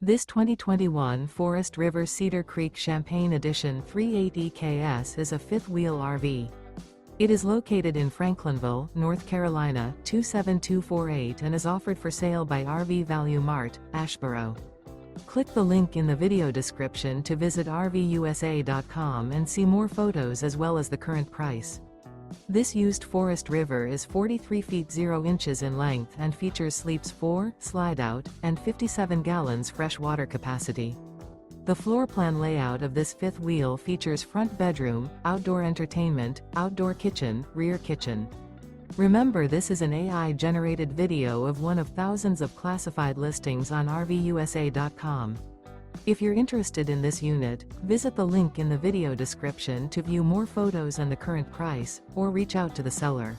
This 2021 Forest River Cedar Creek Champaign Edition 3.8 EKS is a fifth-wheel RV. It is located in Franklinville, North Carolina, 27248 and is offered for sale by RV Value Mart, Asheboro. Click the link in the video description to visit RVUSA.com and see more photos as well as the current price. This used Forest River is 43 feet 0 inches in length and features sleeps 4, Slideout, and 57 gallons fresh water capacity. The floor plan layout of this fifth wheel features front bedroom, outdoor entertainment, outdoor kitchen, rear kitchen. Remember, this is an AI-generated video of one of thousands of classified listings on RVUSA.com. If you're interested in this unit, visit the link in the video description to view more photos and the current price, or reach out to the seller.